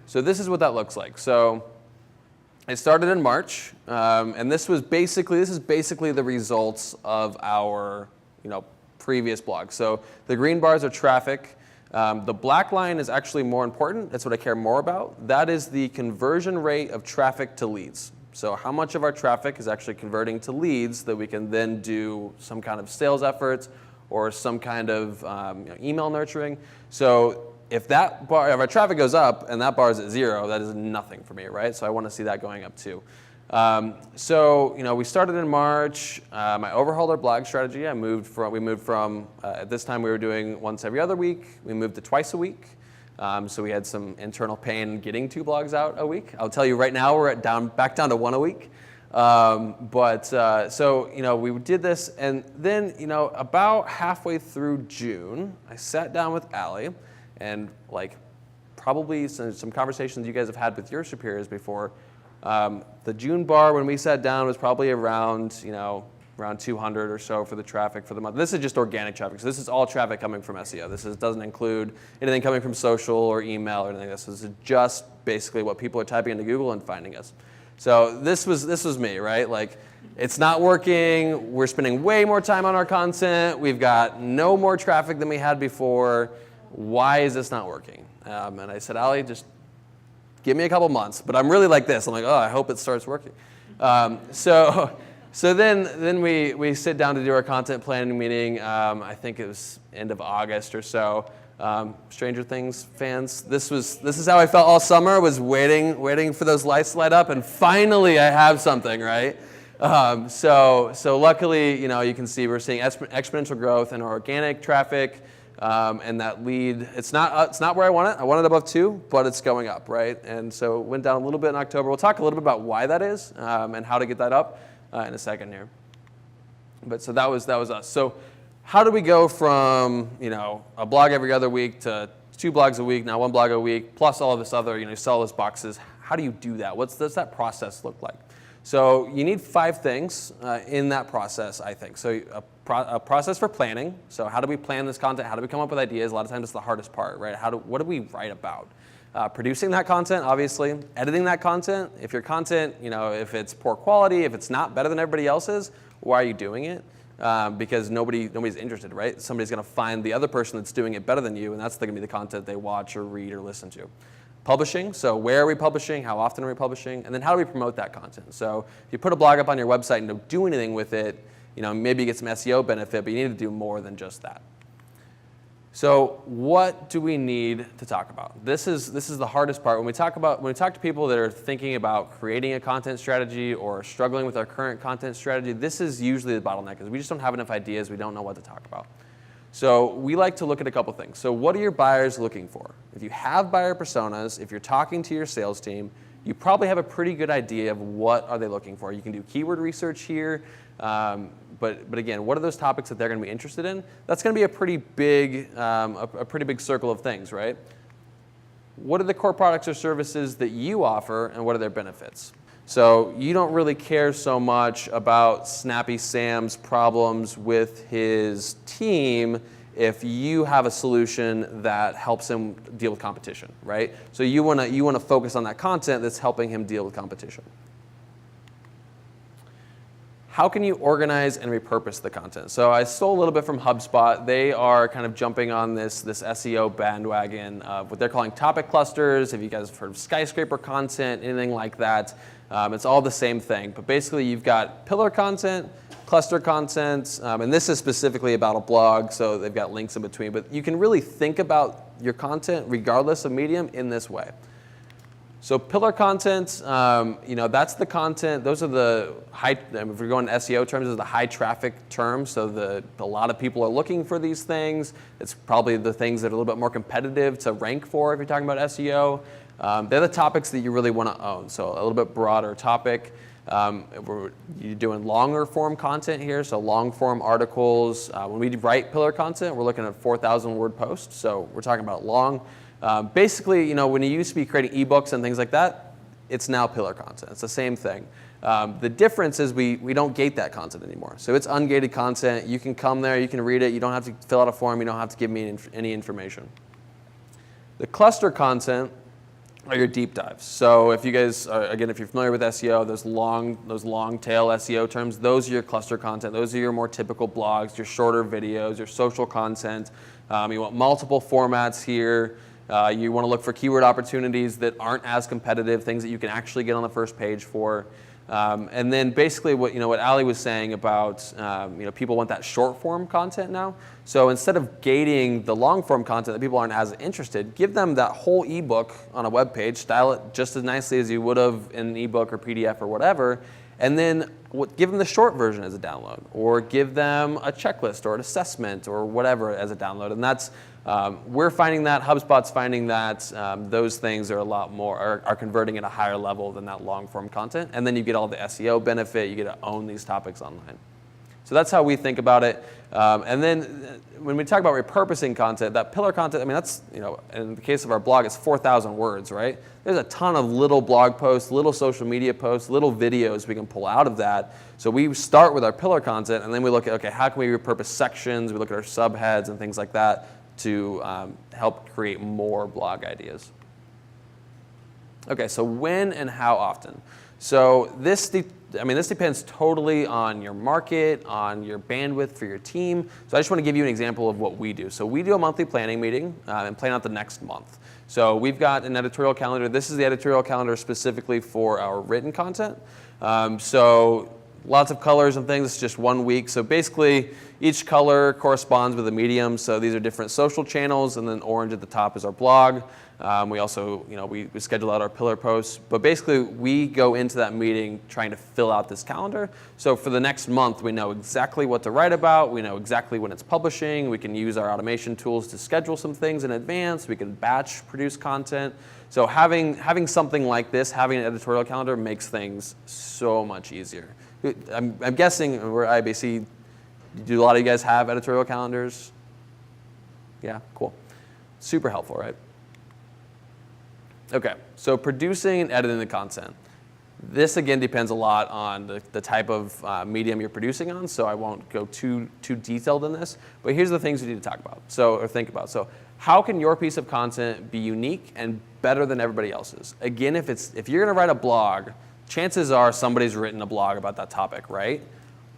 So this is what that looks like. So it started in March, and this is basically the results of our, previous blog. So the green bars are traffic. The black line is actually more important. That's what I care more about. That is the conversion rate of traffic to leads. So how much of our traffic is actually converting to leads that we can then do some kind of sales efforts or some kind of email nurturing. So if our traffic goes up and that bar is at 0, that is nothing for me, right? So I want to see that going up too. We started in March. I overhauled our blog strategy. We moved from at this time we were doing once every other week. We moved to twice a week. So we had some internal pain getting 2 blogs out a week. I'll tell you right now we're back down to 1 a week. We did this, and then about halfway through June, I sat down with Allie, and probably some conversations you guys have had with your superiors before. The June bar when we sat down was probably around 200 or so for the traffic for the month. This is just organic traffic, so this is all traffic coming from SEO. This doesn't include anything coming from social or email or anything. This is just basically what people are typing into Google and finding us. So this was me, right? It's not working. We're spending way more time on our content. We've got no more traffic than we had before. Why is this not working? And I said, Allie, just give me a couple months. But I'm really like this. I'm like, oh, I hope it starts working. So then we sit down to do our content planning meeting. I think it was end of August or so. Stranger Things fans, this is how I felt all summer. Was waiting for those lights to light up, and finally I have something, right? So luckily, you can see we're seeing exponential growth in our organic traffic, and that lead. It's not where I want it. I want it above 2, but it's going up, right? And so it went down a little bit in October. We'll talk a little bit about why that is and how to get that up in a second here. But so that was us. So how do we go from a blog every other week to 2 blogs a week, now 1 blog a week, plus all of this other, you sell those boxes. How do you do that? What does that process look like? So you need 5 things in that process, I think. So a process for planning. So how do we plan this content? How do we come up with ideas? A lot of times it's the hardest part, right? What do we write about? Producing that content, obviously. Editing that content. If your content, if it's poor quality, if it's not better than everybody else's, why are you doing it? Because nobody's interested, right? Somebody's going to find the other person that's doing it better than you, and that's going to be the content they watch or read or listen to. Publishing, so where are we publishing? How often are we publishing? And then how do we promote that content? So if you put a blog up on your website and don't do anything with it, maybe you get some SEO benefit, but you need to do more than just that. So what do we need to talk about? This is the hardest part. When we talk to people that are thinking about creating a content strategy or struggling with our current content strategy, this is usually the bottleneck, because we just don't have enough ideas. We don't know what to talk about. So we like to look at a couple things. So what are your buyers looking for? If you have buyer personas, if you're talking to your sales team, you probably have a pretty good idea of what are they looking for. You can do keyword research here, but again, what are those topics that they're going to be interested in? That's going to be a pretty big circle of things, right? What are the core products or services that you offer, and what are their benefits? So you don't really care so much about Snappy Sam's problems with his team if you have a solution that helps him deal with competition, right? So you want to focus on that content that's helping him deal with competition. How can you organize and repurpose the content? So I stole a little bit from HubSpot. They are kind of jumping on this SEO bandwagon of what they're calling topic clusters. If you guys have heard of skyscraper content, anything like that, it's all the same thing. But basically you've got pillar content, cluster content, and this is specifically about a blog, so they've got links in between. But you can really think about your content, regardless of medium, in this way. So pillar content, that's the content. Those are the high, if we're going SEO terms, those are the high traffic terms. So a lot of people are looking for these things. It's probably the things that are a little bit more competitive to rank for if you're talking about SEO. They're the topics that you really want to own. So a little bit broader topic. You're doing longer form content here, so long form articles. When we write pillar content, we're looking at 4,000 word posts. So we're talking about long. Basically, when you used to be creating ebooks and things like that, it's now pillar content. It's the same thing. The difference is we don't gate that content anymore. So it's ungated content. You can come there, you can read it. You don't have to fill out a form. You don't have to give me any information. The cluster content are your deep dives. So if you guys are, again, if you're familiar with SEO, those long tail SEO terms, those are your cluster content. Those are your more typical blogs, your shorter videos, your social content. You want multiple formats here. You want to look for keyword opportunities that aren't as competitive, things that you can actually get on the first page for. And then basically what Ali was saying about people want that short form content now. So instead of gating the long form content that people aren't as interested, give them that whole ebook on a web page, style it just as nicely as you would have in an ebook or PDF or whatever, and then give them the short version as a download, or give them a checklist or an assessment or whatever as a download. And that's we're finding that, HubSpot's finding that those things are a lot more, are converting at a higher level than that long form content. And then you get all the SEO benefit, you get to own these topics online. So that's how we think about it. And then when we talk about repurposing content, that pillar content, that's, in the case of our blog, it's 4,000 words, right? There's a ton of little blog posts, little social media posts, little videos we can pull out of that. So we start with our pillar content, and then we look at, okay, how can we repurpose sections? We look at our subheads and things like that to help create more blog ideas. Okay, so when and how often? So this depends totally on your market, on your bandwidth for your team. So I just want to give you an example of what we do. So we do a monthly planning meeting and plan out the next month. So we've got an editorial calendar. This is the editorial calendar specifically for our written content. So lots of colors and things. It's just 1 week. So basically, each color corresponds with a medium. So these are different social channels, and then orange at the top is our blog. We also, we schedule out our pillar posts. But basically, we go into that meeting trying to fill out this calendar. So for the next month, we know exactly what to write about. We know exactly when it's publishing. We can use our automation tools to schedule some things in advance. We can batch produce content. So having something like this, having an editorial calendar, makes things so much easier. I'm guessing we're IABC. Do a lot of you guys have editorial calendars? Yeah, cool. Super helpful, right? Okay, so producing and editing the content. This, again, depends a lot on the type of medium you're producing on, so I won't go too detailed in this. But here's the things you need to talk about, or think about. So how can your piece of content be unique and better than everybody else's? Again, if you're going to write a blog, chances are somebody's written a blog about that topic, right?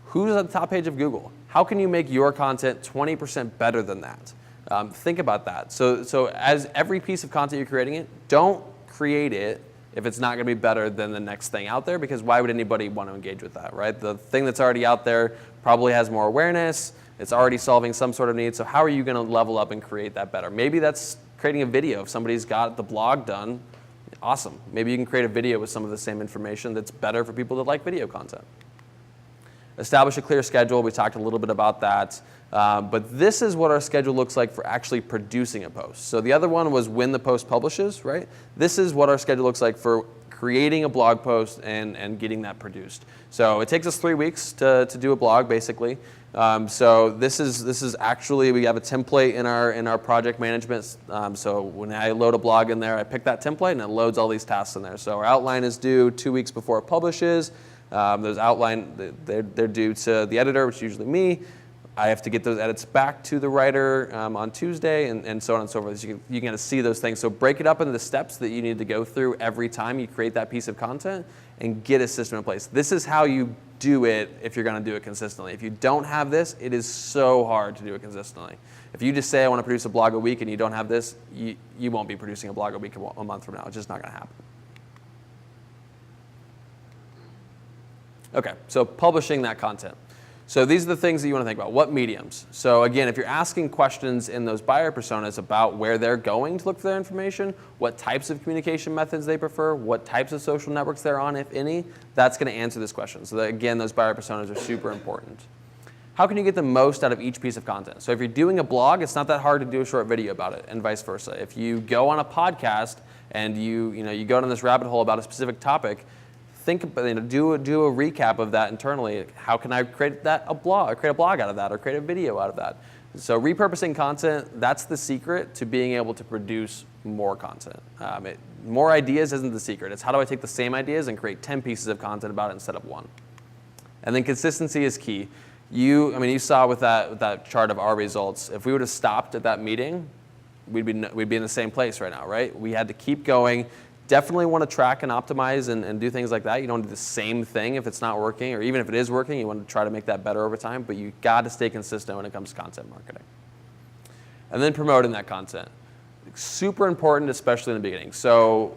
Who's at the top page of Google? How can you make your content 20% better than that? Think about that. So as every piece of content you're creating don't create it if it's not going to be better than the next thing out there, because why would anybody want to engage with that, right? The thing that's already out there probably has more awareness. It's already solving some sort of need. So how are you going to level up and create that better? Maybe that's creating a video. If somebody's got the blog done, awesome. Maybe you can create a video with some of the same information that's better for people that like video content. Establish a clear schedule. We talked a little bit about that. But this is what our schedule looks like for actually producing a post. So the other one was when the post publishes, right? This is what our schedule looks like for creating a blog post and getting that produced. So it takes us 3 weeks to do a blog, basically. So this is actually, we have a template in our project management. So when I load a blog in there, I pick that template and it loads all these tasks in there. So our outline is due 2 weeks before it publishes. Those outline, they're due to the editor, which is usually me. I have to get those edits back to the writer on Tuesday, and so on and so forth. So you can kind of see those things. So break it up into the steps that you need to go through every time you create that piece of content and get a system in place. This is how you do it if you're going to do it consistently. If you don't have this, it is so hard to do it consistently. If you just say, I want to produce a blog a week, and you don't have this, you won't be producing a blog a week a month from now. It's just not going to happen. Okay, so publishing that content. So these are the things that you want to think about. What mediums? So again, if you're asking questions in those buyer personas about where they're going to look for their information, what types of communication methods they prefer, what types of social networks they're on, if any, that's going to answer this question. So that, again, those buyer personas are super important. How can you get the most out of each piece of content? So if you're doing a blog, it's not that hard to do a short video about it, and vice versa. If you go on a podcast and you go down this rabbit hole about a specific topic, think about, do a recap of that internally. How can I create a blog out of that, or create a video out of that? So repurposing content, that's the secret to being able to produce more content. More ideas isn't the secret. It's how do I take the same ideas and create 10 pieces of content about it instead of 1. And then consistency is key. You saw with that chart of our results, if we would have stopped at that meeting, we'd be in the same place right now, right? We had to keep going. Definitely want to track and optimize and do things like that. You don't do the same thing if it's not working, or even if it is working, you want to try to make that better over time, but you got to stay consistent when it comes to content marketing. And then promoting that content. Super important, especially in the beginning. So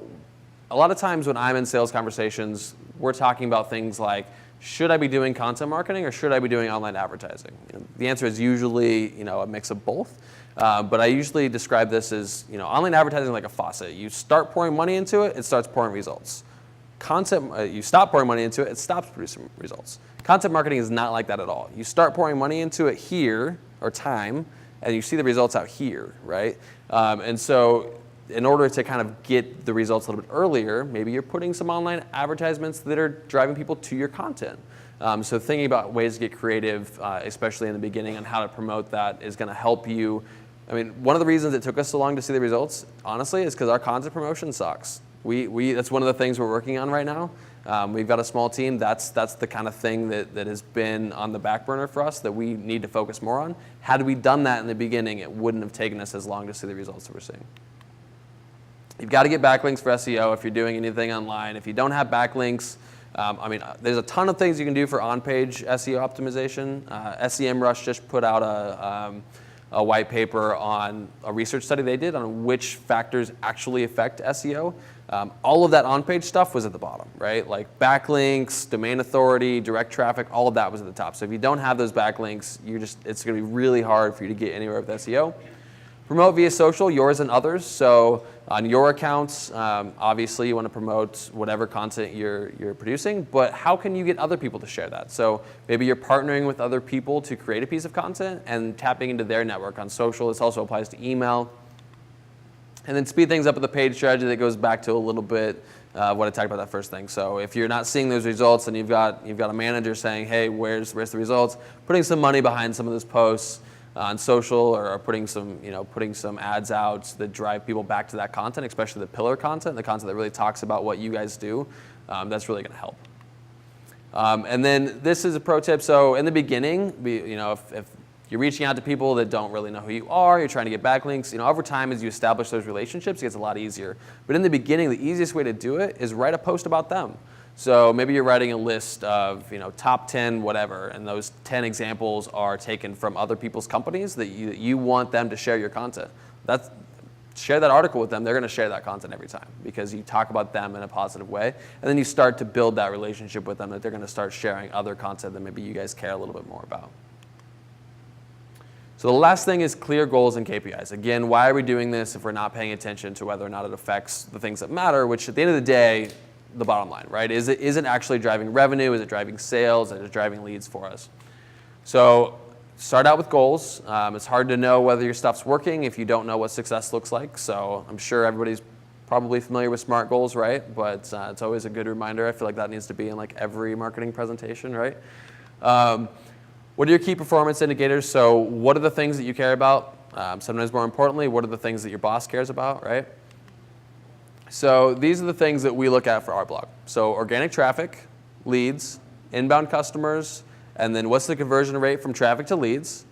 a lot of times when I'm in sales conversations, we're talking about things like, should I be doing content marketing or should I be doing online advertising? The answer is usually a mix of both. But I usually describe this as online advertising like a faucet. You start pouring money into it, it starts pouring results. You stop pouring money into it, it stops producing results. Content marketing is not like that at all. You start pouring money into it here, or time, and you see the results out here, right? And so in order to kind of get the results a little bit earlier, maybe you're putting some online advertisements that are driving people to your content. So thinking about ways to get creative, especially in the beginning, on how to promote that is going to help you. One of the reasons it took us so long to see the results, honestly, is because our content promotion sucks. That's one of the things we're working on right now. We've got a small team. That's the kind of thing that has been on the back burner for us that we need to focus more on. Had we done that in the beginning, it wouldn't have taken us as long to see the results that we're seeing. You've got to get backlinks for SEO if you're doing anything online. If you don't have backlinks, there's a ton of things you can do for on-page SEO optimization. SEMrush just put out a white paper on a research study they did on which factors actually affect SEO. All of that on-page stuff was at the bottom, right? Like backlinks, domain authority, direct traffic, all of that was at the top. So if you don't have those backlinks, it's going to be really hard for you to get anywhere with SEO. Promote via social, yours and others. So on your accounts, obviously you want to promote whatever content you're producing, but how can you get other people to share that? So maybe you're partnering with other people to create a piece of content and tapping into their network on social. This also applies to email. And then speed things up with the paid strategy that goes back to a little bit what I talked about that first thing. So if you're not seeing those results and you've got a manager saying, hey, where's the results? Putting some money behind some of those posts on social, or putting some ads out that drive people back to that content, especially the pillar content, the content that really talks about what you guys do. That's really going to help. And then this is a pro tip. So in the beginning, if you're reaching out to people that don't really know who you are, you're trying to get backlinks, over time as you establish those relationships, it gets a lot easier. But in the beginning, the easiest way to do it is write a post about them. So maybe you're writing a list of top 10 whatever, and those 10 examples are taken from other people's companies that you want them to share your content. Share that article with them. They're going to share that content every time because you talk about them in a positive way, and then you start to build that relationship with them that they're going to start sharing other content that maybe you guys care a little bit more about. So the last thing is clear goals and KPIs. Again, why are we doing this if we're not paying attention to whether or not it affects the things that matter, which at the end of the day, the bottom line, right? Is it actually driving revenue? Is it driving sales? Is it driving leads for us? So start out with goals. It's hard to know whether your stuff's working if you don't know what success looks like. So I'm sure everybody's probably familiar with SMART goals, right? But it's always a good reminder. I feel like that needs to be in like every marketing presentation, right? What are your key performance indicators? So what are the things that you care about? Sometimes more importantly, what are the things that your boss cares about, right? So these are the things that we look at for our blog. So organic traffic, leads, inbound customers, and then what's the conversion rate from traffic to leads,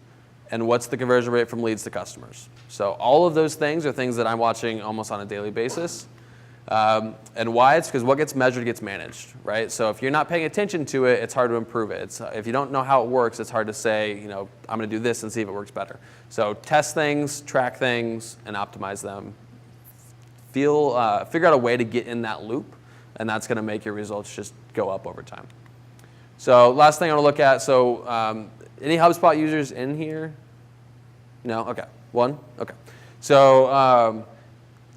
and what's the conversion rate from leads to customers. So all of those things are things that I'm watching almost on a daily basis. And why? It's because what gets measured gets managed, right? So if you're not paying attention to it, it's hard to improve it. If you don't know how it works, it's hard to say, I'm going to do this and see if it works better. So test things, track things, and optimize them. Figure out a way to get in that loop, and that's going to make your results just go up over time. So last thing I want to look at, so any HubSpot users in here? No? Okay. One? Okay. So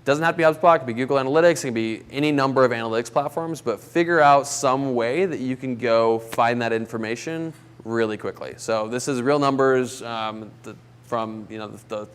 doesn't have to be HubSpot. It can be Google Analytics. It can be any number of analytics platforms, but figure out some way that you can go find that information really quickly. So this is real numbers from the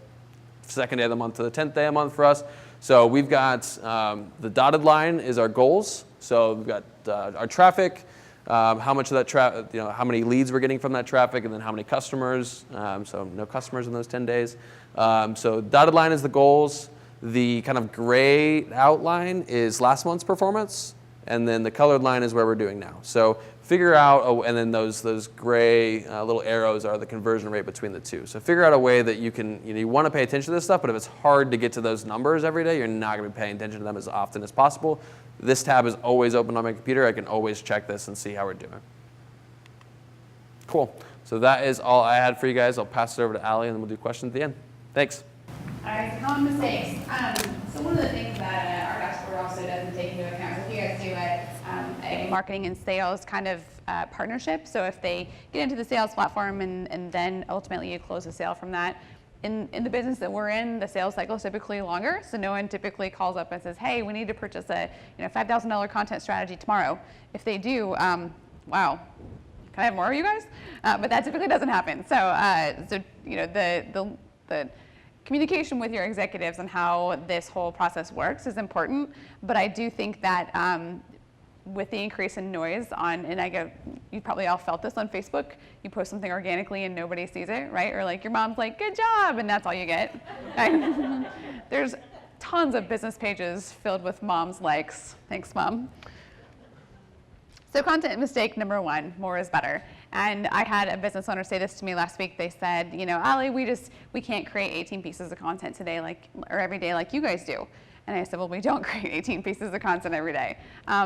second day of the month to the 10th day of the month for us. So we've got the dotted line is our goals. So we've got our traffic, how much of that traffic, how many leads we're getting from that traffic, and then how many customers. So no customers in those 10 days. So dotted line is the goals. The kind of gray outline is last month's performance, and then the colored line is where we're doing now. So figure out, and then those gray little arrows are the conversion rate between the two. So figure out a way that you can, you want to pay attention to this stuff, but if it's hard to get to those numbers every day, you're not going to be paying attention to them as often as possible. This tab is always open on my computer. I can always check this and see how we're doing. Cool. So that is all I had for you guys. I'll pass it over to Allie, and then we'll do questions at the end. Thanks. All right, common mistakes. So one of the things that our dashboard also doesn't take into account, so if you guys do a marketing and sales kind of partnership, so if they get into the sales platform and then ultimately you close a sale from that, in the business that we're in, the sales cycle is typically longer, so no one typically calls up and says, hey, we need to purchase a $5,000 content strategy tomorrow. If they do, wow, can I have more of you guys? But that typically doesn't happen. So the communication with your executives on how this whole process works is important, but I do think that with the increase in noise you probably all felt this on Facebook, you post something organically and nobody sees it, right? Or like your mom's like, good job, and that's all you get. There's tons of business pages filled with mom's likes. Thanks, Mom. So content mistake number one, more is better. And I had a business owner say this to me last week. They said, Allie, we can't create 18 pieces of content today or every day like you guys do. And I said, well, we don't create 18 pieces of content every day.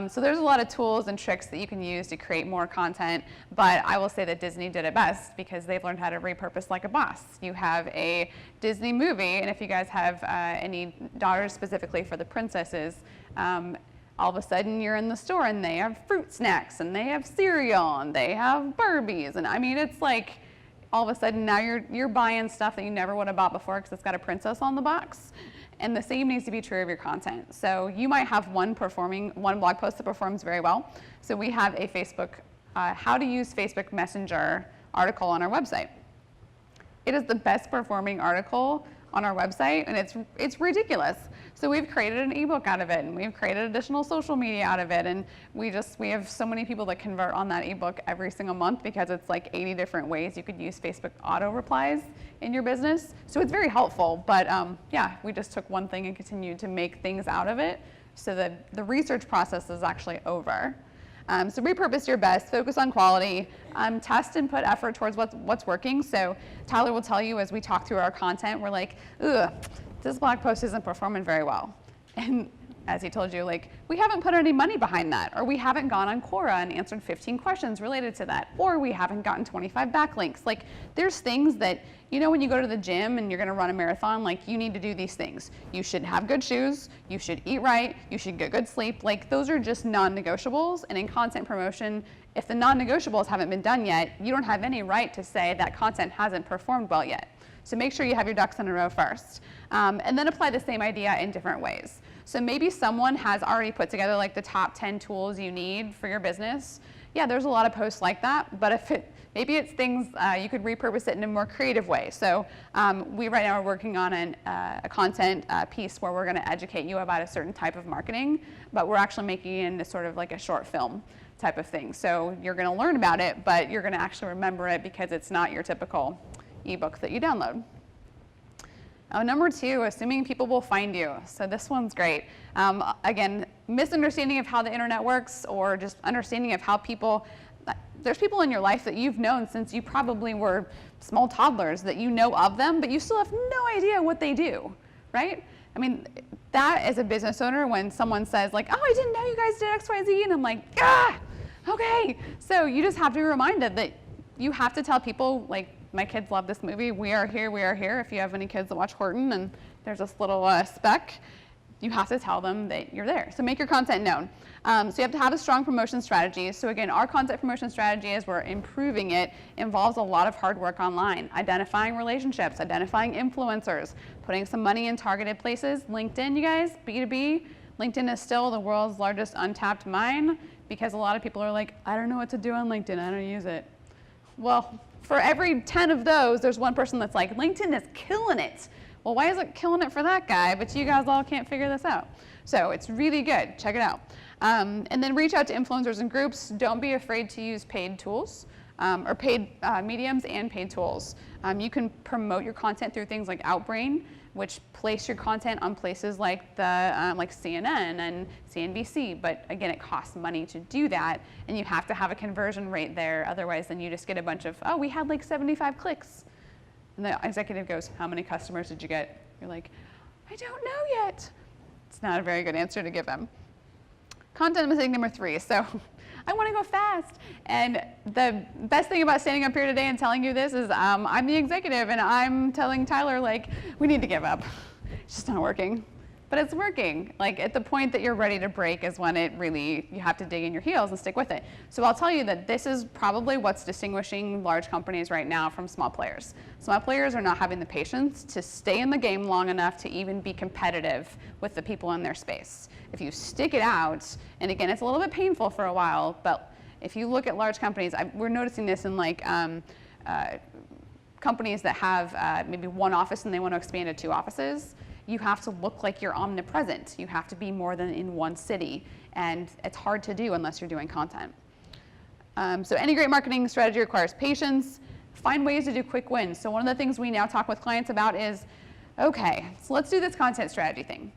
So there's a lot of tools and tricks that you can use to create more content, but I will say that Disney did it best because they've learned how to repurpose like a boss. You have a Disney movie, and if you guys have any daughters specifically for the princesses, all of a sudden you're in the store and they have fruit snacks and they have cereal and they have Barbies, and I mean, it's like all of a sudden now you're buying stuff that you never would have bought before because it's got a princess on the box. And the same needs to be true of your content. So you might have one blog post that performs very well. So we have a Facebook, how to use Facebook Messenger article on our website. It is the best performing article on our website, and it's ridiculous. So we've created an ebook out of it, and we've created additional social media out of it, and we have so many people that convert on that ebook every single month because it's like 80 different ways you could use Facebook auto replies in your business. So it's very helpful, but yeah, we just took one thing and continued to make things out of it so that the research process is actually over. So repurpose your best, focus on quality, test and put effort towards what's working. So Tyler will tell you as we talk through our content, we're like, ugh, this blog post isn't performing very well. And as he told you, like, we haven't put any money behind that, or we haven't gone on Quora and answered 15 questions related to that, or we haven't gotten 25 backlinks. Like, there's things that, you know, when you go to the gym and you're gonna run a marathon, like, you need to do these things. You should have good shoes, you should eat right, you should get good sleep. Like, those are just non-negotiables, and in content promotion, if the non-negotiables haven't been done yet, you don't have any right to say that content hasn't performed well yet. So make sure you have your ducks in a row first. And then apply the same idea in different ways. So maybe someone has already put together like the top 10 tools you need for your business. Yeah, there's a lot of posts like that, but maybe it's things you could repurpose it in a more creative way. So we right now are working on a content piece where we're gonna educate you about a certain type of marketing, but we're actually making it into sort of like a short film type of thing. So you're gonna learn about it, but you're gonna actually remember it because it's not your typical ebook that you download. Number 2, assuming people will find you. So this one's great. Again, misunderstanding of how the internet works, or just understanding of how there's people in your life that you've known since you probably were small toddlers, that you know of them, but you still have no idea what they do, right? I mean, that as a business owner, when someone says like, oh, I didn't know you guys did X, Y, Z, and I'm like, ah, okay. So you just have to be reminded that you have to tell people, like, my kids love this movie, We Are Here, We Are Here. If you have any kids that watch Horton and there's this little speck, you have to tell them that you're there. So make your content known. So you have to have a strong promotion strategy. So again, our content promotion strategy, as we're improving it, involves a lot of hard work online. Identifying relationships, identifying influencers, putting some money in targeted places. LinkedIn, you guys, B2B, LinkedIn is still the world's largest untapped mine because a lot of people are like, I don't know what to do on LinkedIn, I don't use it. Well, for every 10 of those, there's one person that's like, LinkedIn is killing it. Well, why is it killing it for that guy, but you guys all can't figure this out? So it's really good, check it out. And then reach out to influencers and groups. Don't be afraid to use paid tools, or paid mediums and paid tools. You can promote your content through things like Outbrain, which place your content on places like like CNN and CNBC, but again, it costs money to do that, and you have to have a conversion rate there, otherwise then you just get a bunch of, oh, we had like 75 clicks. And the executive goes, how many customers did you get? You're like, I don't know yet. It's not a very good answer to give them. Content mistake number 3, so I want to go fast. And the best thing about standing up here today and telling you this is I'm the executive and I'm telling Tyler, like, we need to give up. It's just not working. But it's working. Like, at the point that you're ready to break is when you have to dig in your heels and stick with it. So I'll tell you that this is probably what's distinguishing large companies right now from small players. Small players are not having the patience to stay in the game long enough to even be competitive with the people in their space. If you stick it out, and again, it's a little bit painful for a while, but if you look at large companies, we're noticing this in like companies that have maybe one office and they want to expand to 2 offices. You have to look like you're omnipresent. You have to be more than in one city, and it's hard to do unless you're doing content. So any great marketing strategy requires patience. Find ways to do quick wins. So one of the things we now talk with clients about is, okay, so let's do this content strategy thing.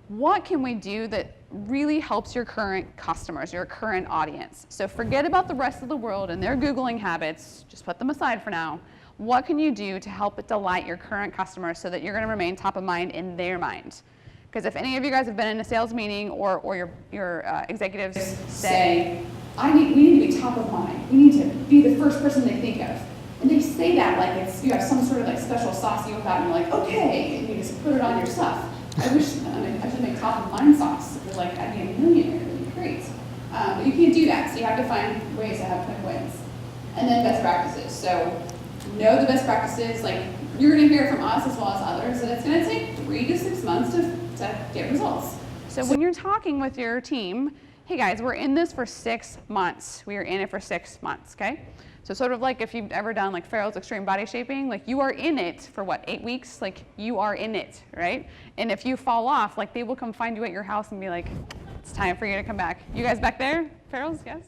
What can we do that really helps your current customers, your current audience? So forget about the rest of the world and their Googling habits. Just put them aside for now. What can you do to help delight your current customers so that you're going to remain top of mind in their mind? Because if any of you guys have been in a sales meeting or your executives say, we need to be top of mind. We need to be the first person they think of. And they say that like you have some sort of like special sauce you whip out and you're like, okay, and you just put it on your stuff. I should make top of mind sauce. Because like I'd be a millionaire, it would be great. But you can't do that, so you have to find ways to have quick wins. And then best practices. So know the best practices. Like you're going to hear from us as well as others that it's going to take 3 to 6 months to get results. So when you're talking with your team, hey guys, we're in this for 6 months. We are in it for 6 months, okay? So sort of like if you've ever done like Farrell's Extreme Body Shaping, like you are in it for what, 8 weeks? Like you are in it, right? And if you fall off, like they will come find you at your house and be like, it's time for you to come back. You guys back there? Farrell's, yes?